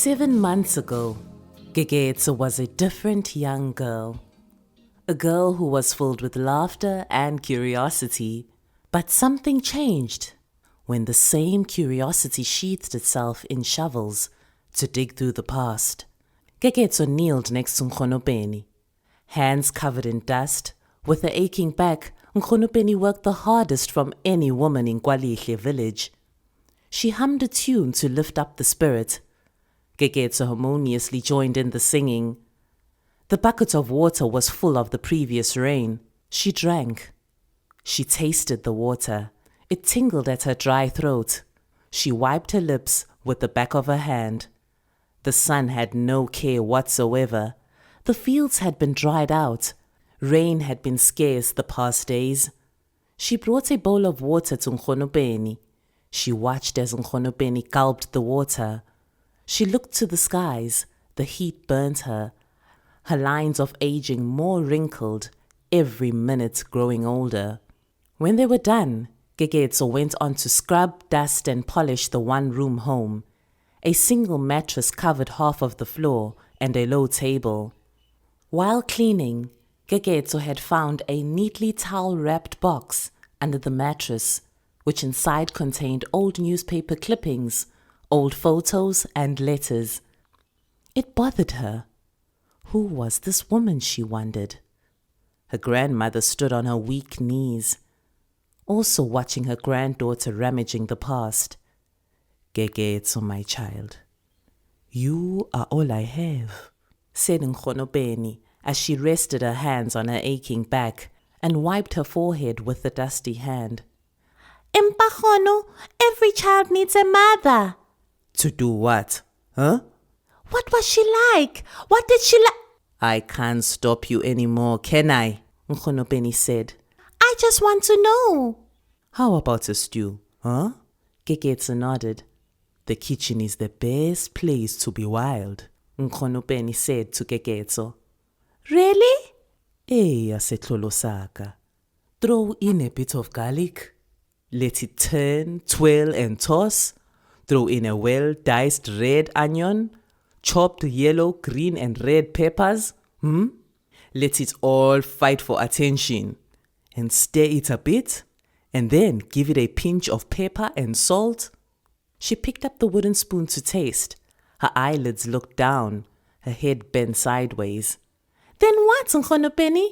7 months ago, Gegetso was a different young girl. A girl who was filled with laughter and curiosity. But something changed when the same curiosity sheathed itself in shovels to dig through the past. Gegetso kneeled next to Nkgonopeni. Hands covered in dust, with her aching back, Nkgonopeni worked the hardest from any woman in Kwalihle village. She hummed a tune to lift up the spirit. Gegetso harmoniously joined in the singing. The bucket of water was full of the previous rain. She drank. She tasted the water. It tingled at her dry throat. She wiped her lips with the back of her hand. The sun had no care whatsoever. The fields had been dried out. Rain had been scarce the past days. She brought a bowl of water to Nkgonopeni. She watched as Nkgonopeni gulped the water. She looked to the skies. The heat burnt her. Her lines of aging more wrinkled, every minute growing older. When they were done, Gegetso went on to scrub, dust and polish the one-room home. A single mattress covered half of the floor and a low table. While cleaning, Gegetso had found a neatly towel-wrapped box under the mattress, which inside contained old newspaper clippings, old photos and letters. It bothered her. Who was this woman, she wondered. Her grandmother stood on her weak knees, also watching her granddaughter rummaging the past. Gegetso, my child, you are all I have, said Nkgonopeni as she rested her hands on her aching back and wiped her forehead with the dusty hand. Empakhono, every child needs a mother. To do what? Huh? What was she like? What did she like? I can't stop you anymore, can I? Nkgonopeni said. I just want to know. How about a stew, huh? Gegetso nodded. The kitchen is the best place to be wild, Nkgonopeni said to Gegetso. Really? Setlolo saka. Throw in a bit of garlic. Let it turn, twirl and toss. Throw in a well-diced red onion, chopped yellow, green and red peppers. Let it all fight for attention. And stir it a bit. And then give it a pinch of pepper and salt. She picked up the wooden spoon to taste. Her eyelids looked down. Her head bent sideways. Then what, Nkgonopeni?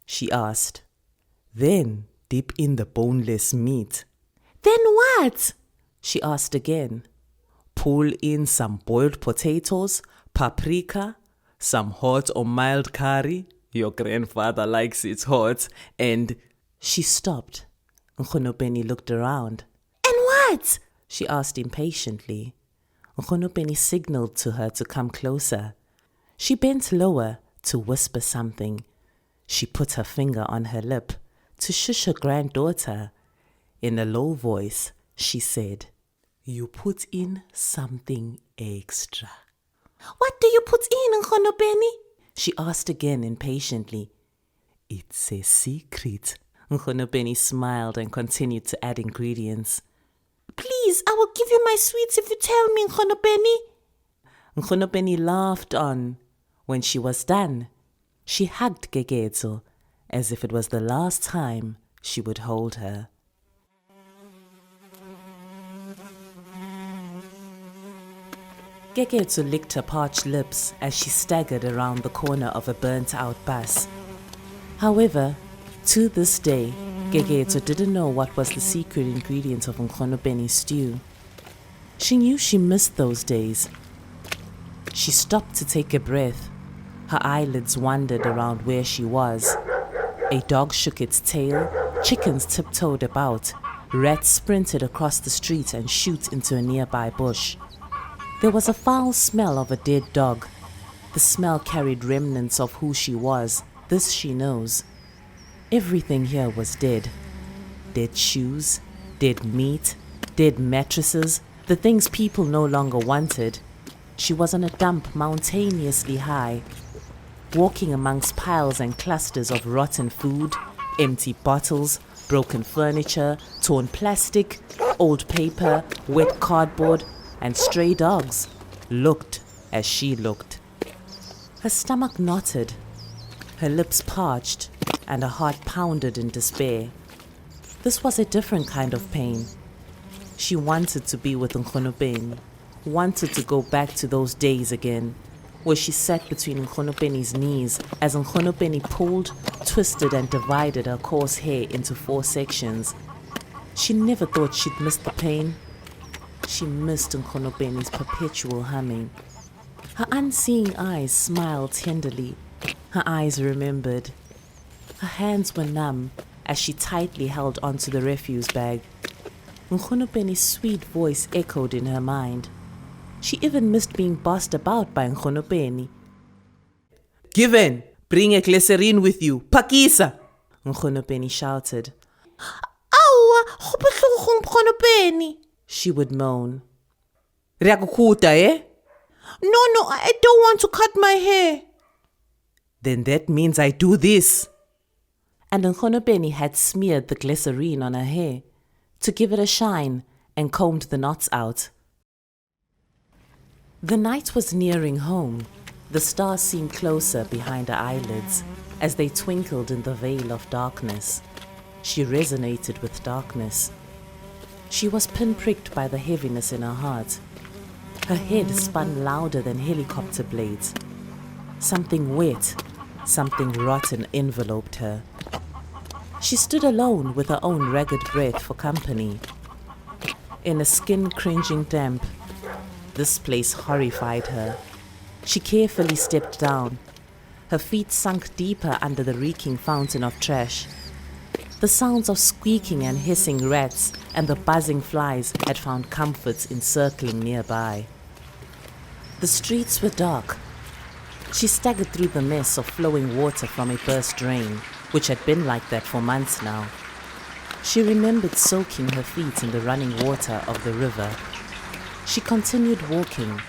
She asked. Then dip in the boneless meat. Then what? She asked again. Pull in some boiled potatoes, paprika, some hot or mild curry. Your grandfather likes it hot. And she stopped. Nkgonopeni looked around. And what? She asked impatiently. Nkgonopeni signaled to her to come closer. She bent lower to whisper something. She put her finger on her lip to shush her granddaughter. In a low voice, she said, You put in something extra. What do you put in, Nkgonopeni? She asked again impatiently. It's a secret. Nkgonopeni smiled and continued to add ingredients. Please, I will give you my sweets if you tell me, Nkgonopeni. Nkgonopeni laughed on. When she was done, she hugged Gegetso as if it was the last time she would hold her. Gegetso licked her parched lips as she staggered around the corner of a burnt-out bus. However, to this day, Gegetso didn't know what was the secret ingredient of Nkgonopeni's stew. She knew she missed those days. She stopped to take a breath. Her eyelids wandered around where she was. A dog shook its tail, chickens tiptoed about, rats sprinted across the street and shot into a nearby bush. There was a foul smell of a dead dog. The smell carried remnants of who she was. This she knows. Everything here was dead. Dead shoes, dead meat, dead mattresses, the things people no longer wanted. She was on a dump mountainously high, walking amongst piles and clusters of rotten food, empty bottles, broken furniture, torn plastic, old paper, wet cardboard, and stray dogs. Looked, as she looked. Her stomach knotted, her lips parched, and her heart pounded in despair. This was a different kind of pain. She wanted to be with Nkgonopeni, wanted to go back to those days again, where she sat between Nkgonopeni's knees as Nkgonopeni pulled, twisted, and divided her coarse hair into 4 sections. She never thought she'd miss the pain. She missed Nkgonopeni's perpetual humming. Her unseeing eyes smiled tenderly. Her eyes remembered. Her hands were numb as she tightly held onto the refuse bag. Nkgonopeni's sweet voice echoed in her mind. She even missed being bossed about by Nkgonopeni. "Given, bring a glycerine with you. Pakisa!" Nkgonopeni shouted. Awa, go botlhoko Nkgonopeni. She would moan. "Riakukuta, eh?" No, I don't want to cut my hair. "Then that means I do this." And Nkgonopeni had smeared the glycerine on her hair to give it a shine and combed the knots out. The night was nearing home. The stars seemed closer behind her eyelids as they twinkled in the veil of darkness. She resonated with darkness. She was pinpricked by the heaviness in her heart. Her head spun louder than helicopter blades. Something wet, something rotten enveloped her. She stood alone with her own ragged breath for company. In a skin-cringing damp, this place horrified her. She carefully stepped down. Her feet sunk deeper under the reeking fountain of trash. The sounds of squeaking and hissing rats and the buzzing flies had found comfort in circling nearby. The streets were dark. She staggered through the mess of flowing water from a burst drain, which had been like that for months now. She remembered soaking her feet in the running water of the river. She continued walking.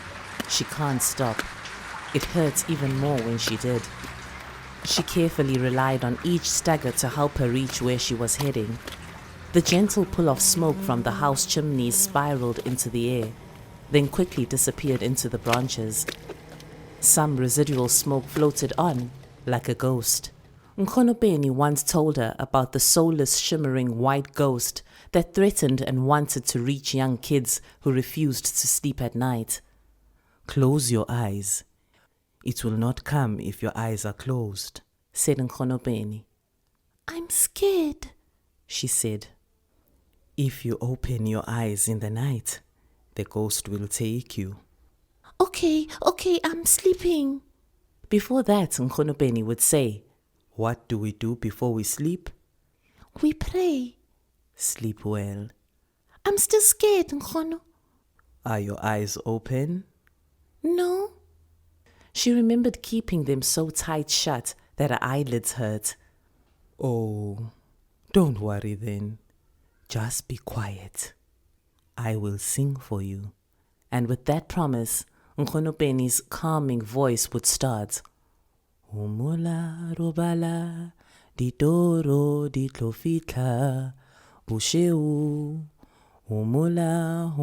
She can't stop. It hurt even more when she did. She carefully relied on each stagger to help her reach where she was heading. The gentle pull of smoke from the house chimneys spiraled into the air, then quickly disappeared into the branches. Some residual smoke floated on, like a ghost. Nkgonopeni once told her about the soulless, shimmering white ghost that threatened and wanted to reach young kids who refused to sleep at night. "Close your eyes. It will not come if your eyes are closed," said Nkgonopeni. I'm scared, she said. "If you open your eyes in the night, the ghost will take you." Okay, I'm sleeping. Before that, Nkgonopeni would say, "What do we do before we sleep?" We pray. "Sleep well." I'm still scared, Nkgono. "Are your eyes open?" No. She remembered keeping them so tight shut that her eyelids hurt. "Oh, don't worry then. Just be quiet. I will sing for you." And with that promise, Nkgonopeni's calming voice would start. "Humula robala, ditoro ditlofitla, busheu. Humula,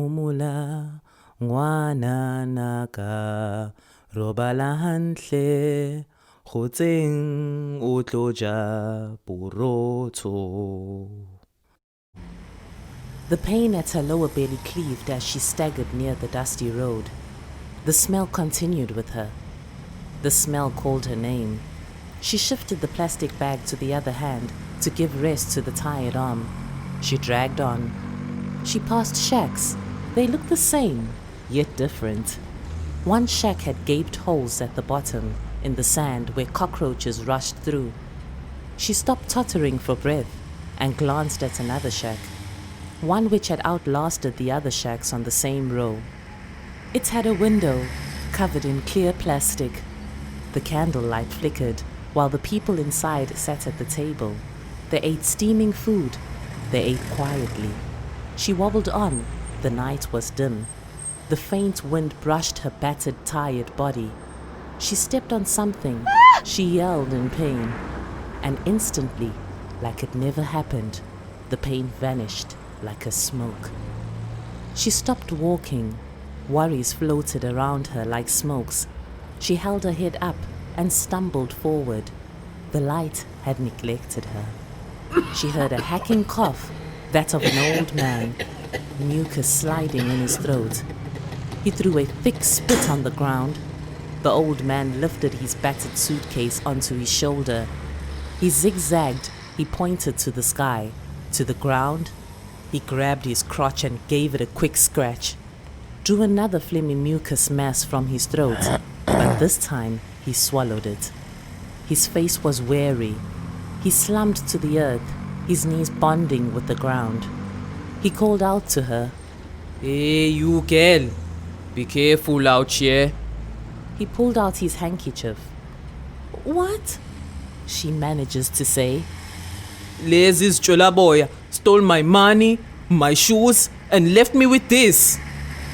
ngwana naka, robala hantle, khotseng o tlo ja borotho." The pain at her lower belly cleaved as she staggered near the dusty road. The smell continued with her. The smell called her name. She shifted the plastic bag to the other hand to give rest to the tired arm. She dragged on. She passed shacks. They looked the same, yet different. One shack had gaped holes at the bottom, in the sand where cockroaches rushed through. She stopped tottering for breath and glanced at another shack, one which had outlasted the other shacks on the same row. It had a window covered in clear plastic. The candlelight flickered while the people inside sat at the table. They ate steaming food. They ate quietly. She wobbled on. The night was dim. The faint wind brushed her battered, tired body. She stepped on something. She yelled in pain. And instantly, like it never happened, the pain vanished like a smoke. She stopped walking. Worries floated around her like smokes. She held her head up and stumbled forward. The light had neglected her. She heard a hacking cough, that of an old man, mucus sliding in his throat. He threw a thick spit on the ground. The old man lifted his battered suitcase onto his shoulder. He zigzagged. He pointed to the sky, to the ground. He grabbed his crotch and gave it a quick scratch. Drew another phlegmy mucus mass from his throat, but this time he swallowed it. His face was weary. He slumped to the earth, his knees bonding with the ground. He called out to her. Hey, you girl. Be careful out here. He pulled out his handkerchief. What? She manages to say. Lazy's chola boy stole my money, my shoes, and left me with this.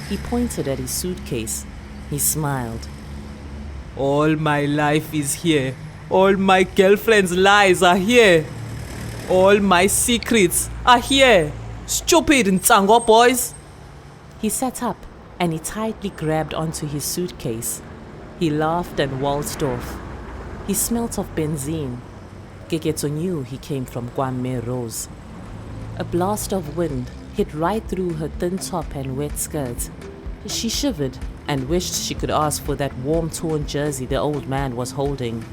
He pointed at his suitcase. He smiled. All my life is here. All my girlfriend's lies are here. All my secrets are here. Stupid Nsango boys. He sat up and he tightly grabbed onto his suitcase. He laughed and waltzed off. He smelt of benzene. Geketso knew he came from Kwame Rose. A blast of wind hit right through her thin top and wet skirt. She shivered and wished she could ask for that warm torn jersey the old man was holding.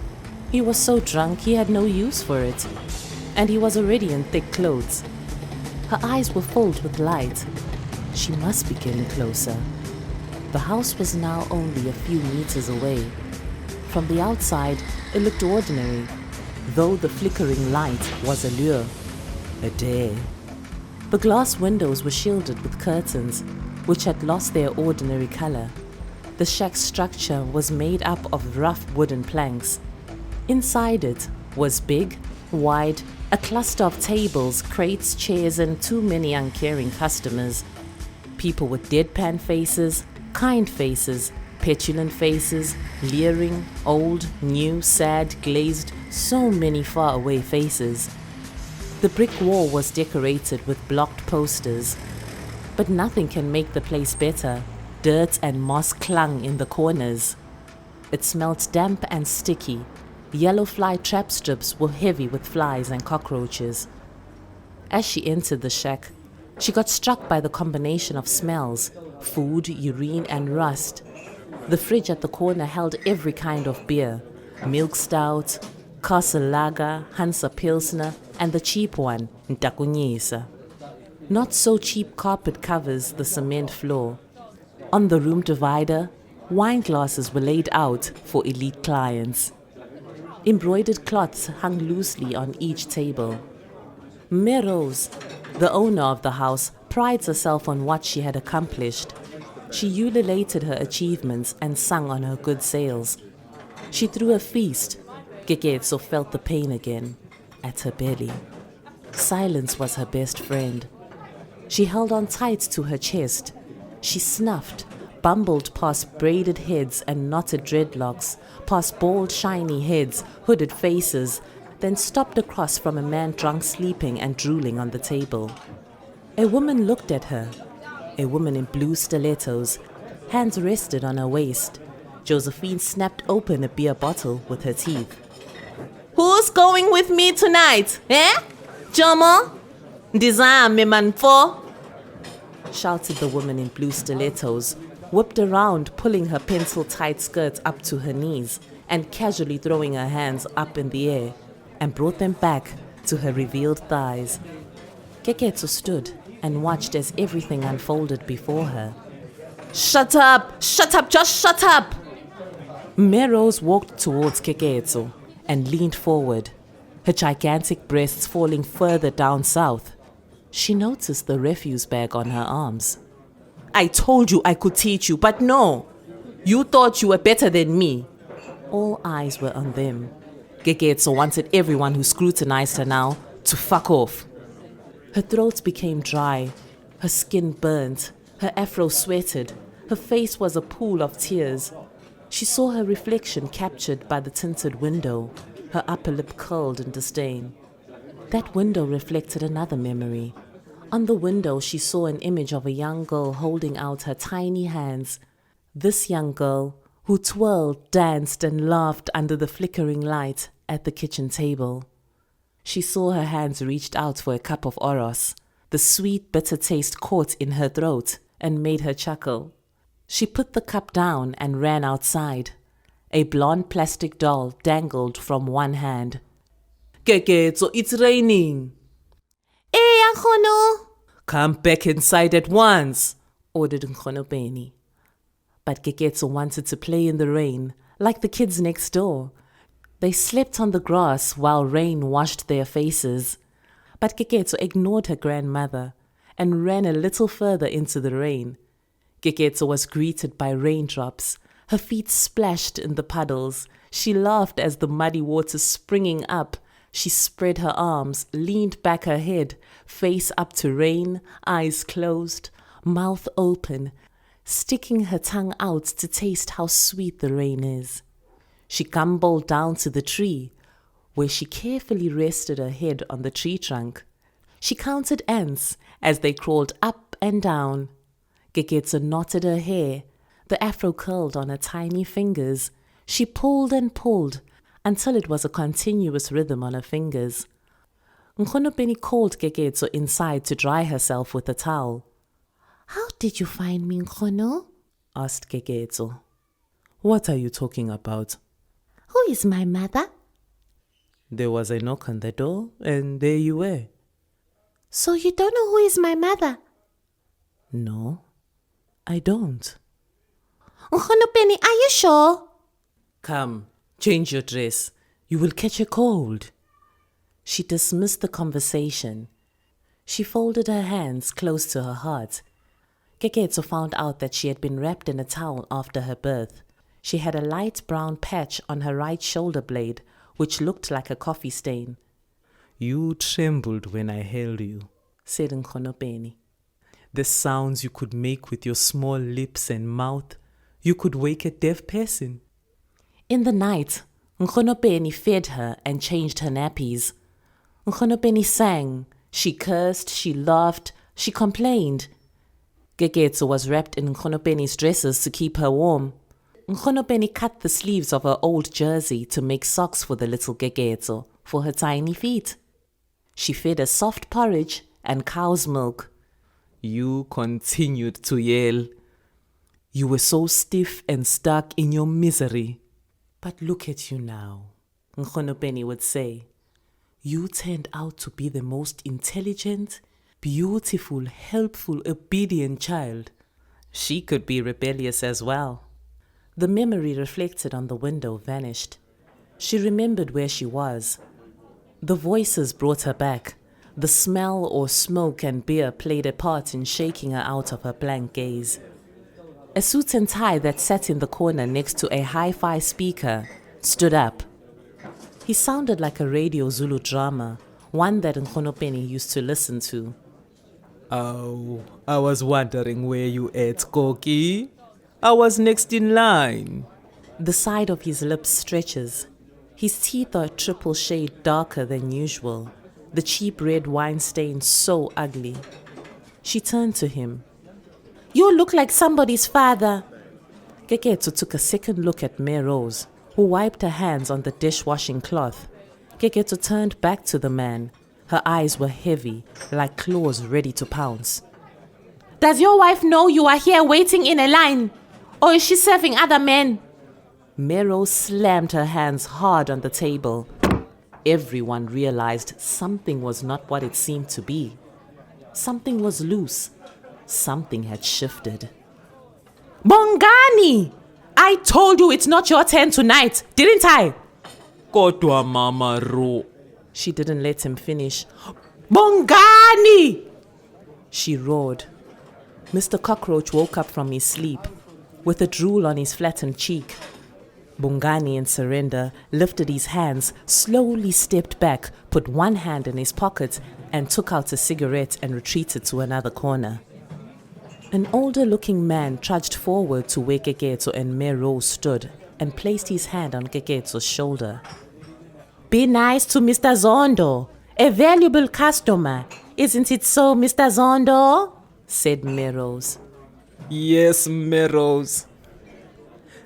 He was so drunk he had no use for it, and he was already in thick clothes. Her eyes were filled with light. She must be getting closer. The house was now only a few meters away. From the outside, it looked ordinary, though the flickering light was a lure, a dare. The glass windows were shielded with curtains, which had lost their ordinary color. The shack's structure was made up of rough wooden planks. Inside it was big, wide, a cluster of tables, crates, chairs, and too many uncaring customers. People with deadpan faces, kind faces, petulant faces, leering, old, new, sad, glazed, so many faraway faces. The brick wall was decorated with blocked posters. But nothing can make the place better. Dirt and moss clung in the corners. It smelt damp and sticky. Yellow fly trap strips were heavy with flies and cockroaches. As she entered the shack, she got struck by the combination of smells: food, urine, and rust. The fridge at the corner held every kind of beer: milk stout, Castle Lager, Hansa Pilsner, and the cheap one, Ntakunyisa. Not so cheap carpet covers the cement floor. On the room divider, wine glasses were laid out for elite clients. Embroidered cloths hung loosely on each table. Meadows, the owner of the house, prides herself on what she had accomplished. She ululated her achievements and sung on her good sales. She threw a feast. Geketso felt the pain again, at her belly. Silence was her best friend. She held on tight to her chest. She snuffed, bumbled past braided heads and knotted dreadlocks, past bald shiny heads, hooded faces, then stopped across from a man drunk sleeping and drooling on the table. A woman looked at her. A woman in blue stilettos, hands rested on her waist. Josephine snapped open a beer bottle with her teeth. Who's going with me tonight? Eh? Jomo? Ndizame manfo? Shouted the woman in blue stilettos, whipped around, pulling her pencil-tight skirt up to her knees and casually throwing her hands up in the air, and brought them back to her revealed thighs. Geketso stood and watched as everything unfolded before her. Shut up! Shut up! Just shut up! Merose walked towards Geketso and leaned forward, her gigantic breasts falling further down south. She noticed the refuse bag on her arms. I told you I could teach you, but no. You thought you were better than me. All eyes were on them. Geketso wanted everyone who scrutinized her now to fuck off. Her throat became dry, her skin burnt, her afro sweated, her face was a pool of tears. She saw her reflection captured by the tinted window, her upper lip curled in disdain. That window reflected another memory. On the window, she saw an image of a young girl holding out her tiny hands. This young girl, who twirled, danced, and laughed under the flickering light at the kitchen table. She saw her hands reached out for a cup of oros. The sweet, bitter taste caught in her throat and made her chuckle. She put the cup down and ran outside. A blonde plastic doll dangled from one hand. Geketso, it's raining. Nkgono! Come back inside at once, ordered Nkgono Benny. But Geketso wanted to play in the rain, like the kids next door. They slept on the grass while rain washed their faces. But Geketso ignored her grandmother and ran a little further into the rain. Geketso was greeted by raindrops. Her feet splashed in the puddles. She laughed as the muddy water springing up. She spread her arms, leaned back her head, face up to rain, eyes closed, mouth open, sticking her tongue out to taste how sweet the rain is. She gamboled down to the tree, where she carefully rested her head on the tree trunk. She counted ants as they crawled up and down. Geketso knotted her hair. The afro curled on her tiny fingers. She pulled and pulled until it was a continuous rhythm on her fingers. Nkgono Benny called Geketso inside to dry herself with a towel. "How did you find me, Nkgono?" asked Geketso. What are you talking about? "Who is my mother?" There was a knock on the door, and there you were. "So you don't know who is my mother?" No, I don't. Nkgono Benny, are you sure? Come, change your dress. You will catch a cold. She dismissed the conversation. She folded her hands close to her heart. Geketso found out that she had been wrapped in a towel after her birth. She had a light brown patch on her right shoulder blade, which looked like a coffee stain. You trembled when I held you, said Nkgono Benny. The sounds you could make with your small lips and mouth, you could wake a deaf person. In the night, Nkgono Benny fed her and changed her nappies. Nkgono Benny sang. She cursed, she laughed, she complained. Geketso was wrapped in Nkgono Benny's dresses to keep her warm. Nkgono Benny cut the sleeves of her old jersey to make socks for the little Geketso for her tiny feet. She fed her soft porridge and cow's milk. You continued to yell. You were so stiff and stuck in your misery. But look at you now, Nkgono Benny would say. You turned out to be the most intelligent, beautiful, helpful, obedient child. She could be rebellious as well. The memory reflected on the window vanished. She remembered where she was. The voices brought her back. The smell or smoke and beer played a part in shaking her out of her blank gaze. A suit and tie that sat in the corner next to a hi-fi speaker stood up. He sounded like a radio Zulu drama, one that Nkgono Benny used to listen to. Oh, I was wondering where you ate, Koki. I was next in line. The side of his lips stretches. His teeth are a triple shade darker than usual. The cheap red wine stain so ugly. She turned to him. You look like somebody's father. Geketso took a second look at Mère Rose, who wiped her hands on the dishwashing cloth. Geketso turned back to the man. Her eyes were heavy, like claws ready to pounce. Does your wife know you are here waiting in a line? Or is she serving other men? Mère Rose slammed her hands hard on the table. Everyone realized something was not what it seemed to be. Something was loose. Something had shifted. Bongani! I told you it's not your turn tonight, didn't I? Kodwa Mama Ro. She didn't let him finish. Bongani! She roared. Mr. Cockroach woke up from his sleep, with a drool on his flattened cheek. Bongani, in surrender, lifted his hands, slowly stepped back, put one hand in his pocket, and took out a cigarette and retreated to another corner. An older-looking man trudged forward to where Geketso and Mère Rose stood and placed his hand on Geketso's shoulder. Be nice to Mr. Zondo, a valuable customer. Isn't it so, Mr. Zondo? Said Merose. Yes, Merose.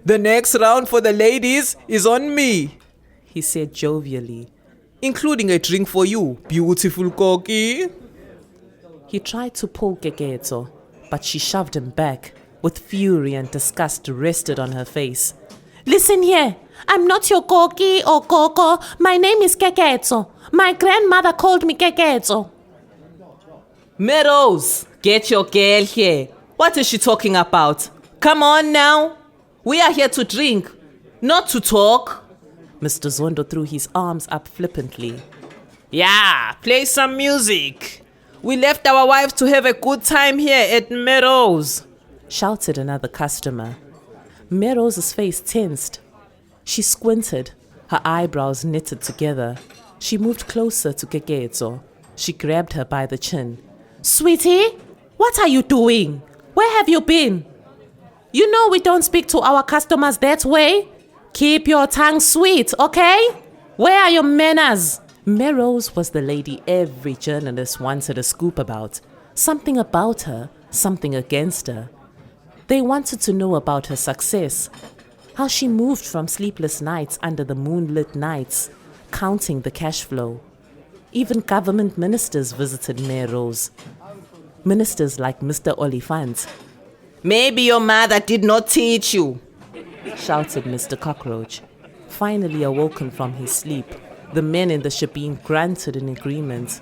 The next round for the ladies is on me, he said jovially, including a drink for you, beautiful Koki. He tried to pull Keketo, but she shoved him back, with fury and disgust rested on her face. Listen here, I'm not your Koki or Koko. My name is Keketo. My grandmother called me Keketo. Merose, get your girl here. What is she talking about? Come on now. We are here to drink, not to talk. Mr. Zondo threw his arms up flippantly. Yeah, play some music. We left our wives to have a good time here at Merose, shouted another customer. Merose's face tensed. She squinted, her eyebrows knitted together. She moved closer to Keketo. She grabbed her by the chin. Sweetie, what are you doing? Where have you been? You know we don't speak to our customers that way. Keep your tongue sweet, okay? Where are your manners? Merose was the lady every journalist wanted a scoop about. Something about her, something against her. They wanted to know about her success, how she moved from sleepless nights under the moonlit nights, counting the cash flow. Even government ministers visited Merose. Ministers like Mr. Oliphant. Maybe your mother did not teach you, shouted Mr. Cockroach. Finally awoken from his sleep, the men in the shebeen grunted in agreement.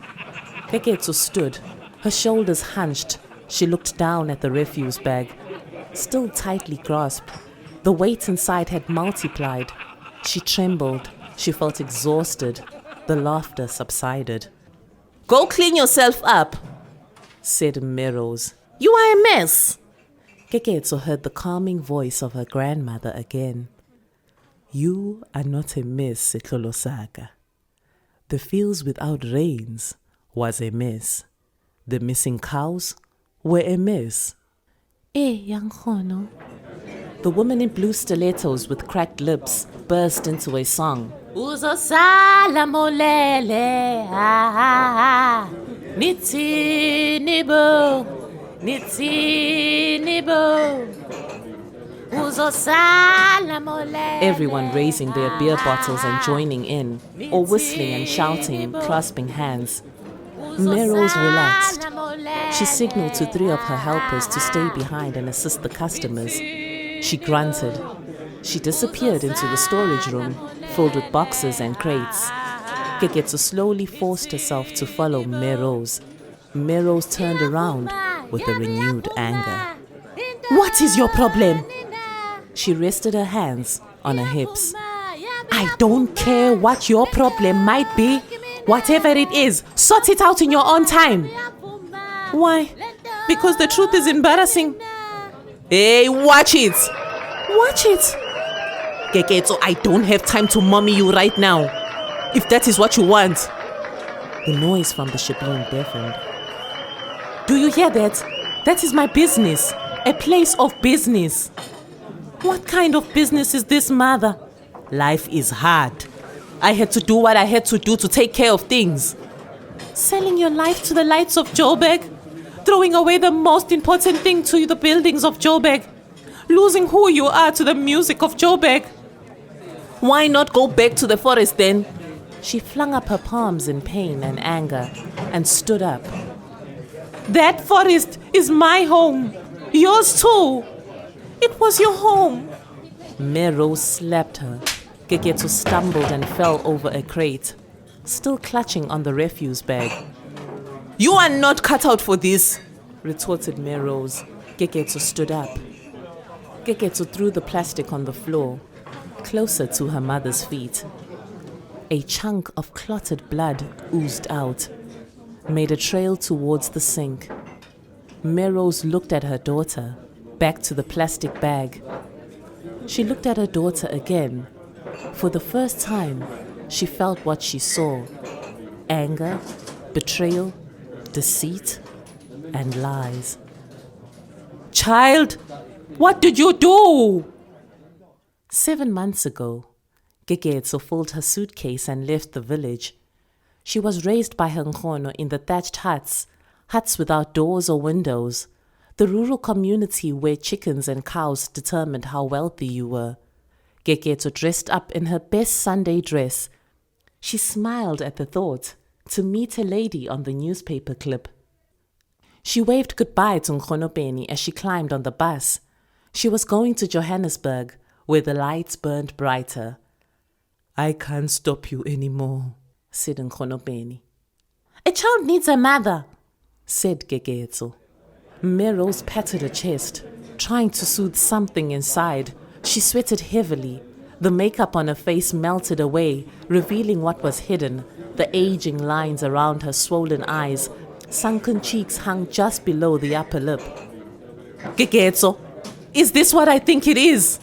Keketo stood, her shoulders hunched. She looked down at the refuse bag, still tightly grasped. The weight inside had multiplied. She trembled. She felt exhausted. The laughter subsided. Go clean yourself up, said Merose. You are a mess. Keketo heard the calming voice of her grandmother again. You are not a mess, Setlolo Saka. The fields without rains was a mess. The missing cows were a mess. Young Khono. The woman in blue stilettos with cracked lips burst into a song. Uzosala molele, nitsi nibo, nitsi nibo. Uzosala molele. Everyone raising their beer bottles and joining in, or whistling and shouting, clasping hands. Merose relaxed. She signaled to 3 of her helpers to stay behind and assist the customers. She grunted. She disappeared into the storage room, filled with boxes and crates. Keketo slowly forced herself to follow Merose. Merose turned around with a renewed anger. What is your problem? She rested her hands on her hips. I don't care what your problem might be. Whatever it is, sort it out in your own time. Why? Because the truth is embarrassing. Hey, watch it. Watch it. Keketo, I don't have time to mommy you right now. If that is what you want. The noise from the shebeen deafened. Do you hear that? That is my business. A place of business. What kind of business is this, mother? Life is hard. I had to do what I had to do to take care of things. Selling your life to the lights of Joburg? Throwing away the most important thing to the buildings of Joburg? Losing who you are to the music of Joburg? Why not go back to the forest then? She flung up her palms in pain and anger and stood up. That forest is my home. Yours too. It was your home. Merose slapped her. Keketo stumbled and fell over a crate, still clutching on the refuse bag. You are not cut out for this, retorted Merose. Keketo stood up. Keketo threw the plastic on the floor, closer to her mother's feet. A chunk of clotted blood oozed out, made a trail towards the sink. Merose looked at her daughter, back to the plastic bag. She looked at her daughter again. For the first time, she felt what she saw: anger, betrayal, deceit, and lies. Child, what did you do? 7 months ago, Keketo filled her suitcase and left the village. She was raised by her nkhono in the thatched huts without doors or windows, the rural community where chickens and cows determined how wealthy you were. Geketso dressed up in her best Sunday dress. She smiled at the thought to meet a lady on the newspaper clip. She waved goodbye to Nkgonopeni as she climbed on the bus. She was going to Johannesburg, where the lights burned brighter. "I can't stop you anymore," said Nkgonopeni. "A child needs a mother," said Geketso. Merose patted her chest, trying to soothe something inside. She sweated heavily. The makeup on her face melted away, revealing what was hidden. The aging lines around her swollen eyes, sunken cheeks hung just below the upper lip. "Geketso, is this what I think it is?"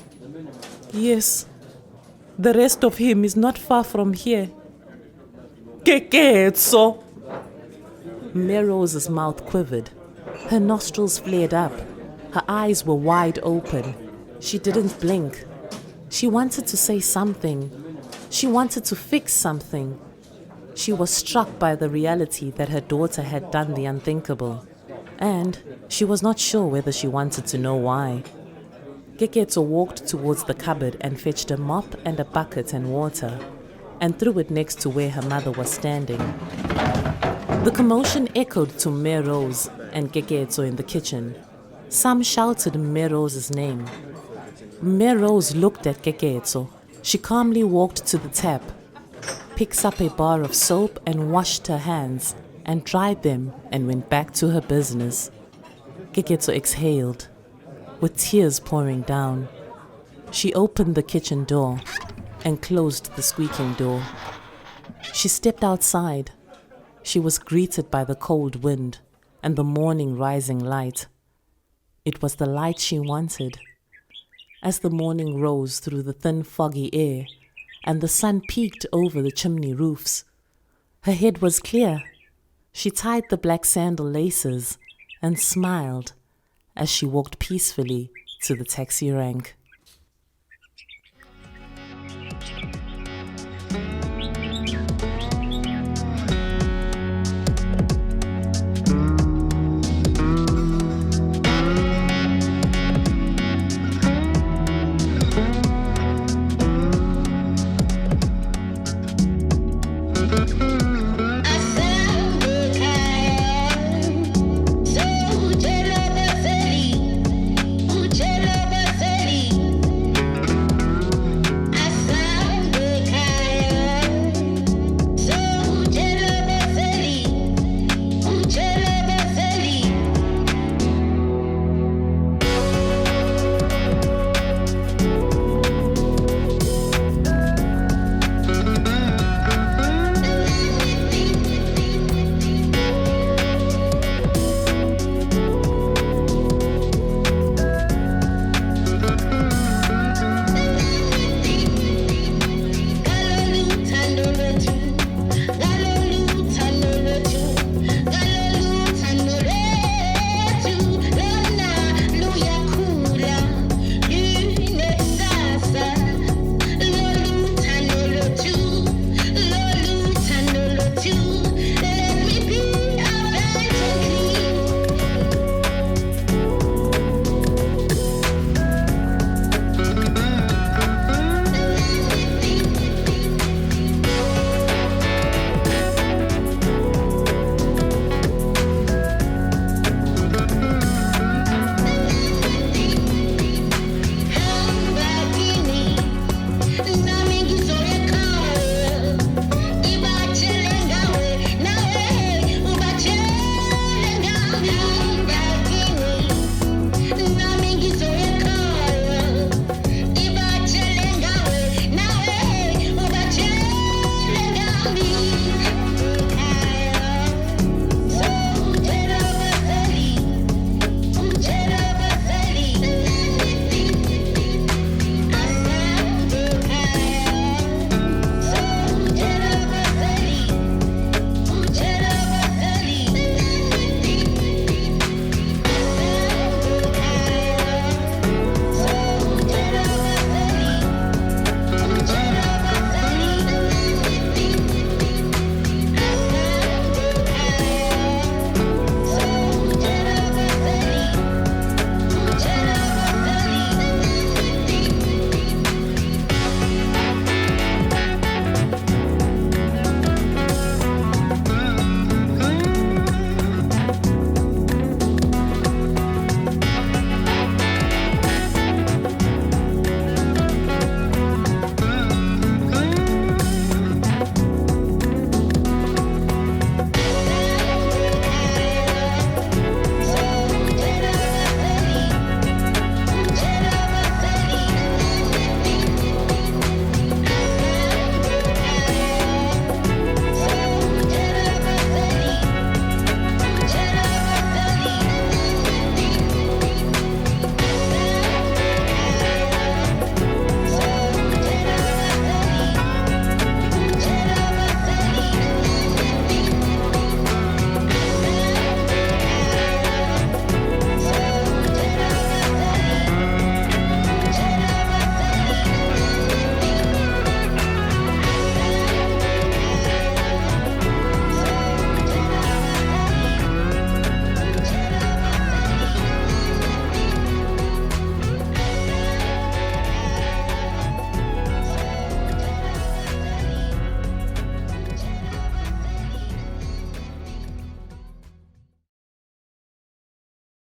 "Yes. The rest of him is not far from here." "Geketso!" Merose's mouth quivered. Her nostrils flared up. Her eyes were wide open. She didn't blink. She wanted to say something. She wanted to fix something. She was struck by the reality that her daughter had done the unthinkable, and she was not sure whether she wanted to know why. Geketso walked towards the cupboard and fetched a mop and a bucket and water, and threw it next to where her mother was standing. The commotion echoed to Merose and Geketso in the kitchen. Some shouted Merose's name. Merose looked at Geketso. She calmly walked to the tap, picked up a bar of soap and washed her hands, and dried them and went back to her business. Geketso exhaled, with tears pouring down. She opened the kitchen door and closed the squeaking door. She stepped outside. She was greeted by the cold wind and the morning rising light. It was the light she wanted. As the morning rose through the thin foggy air and the sun peeked over the chimney roofs, her head was clear. She tied the black sandal laces and smiled as she walked peacefully to the taxi rank.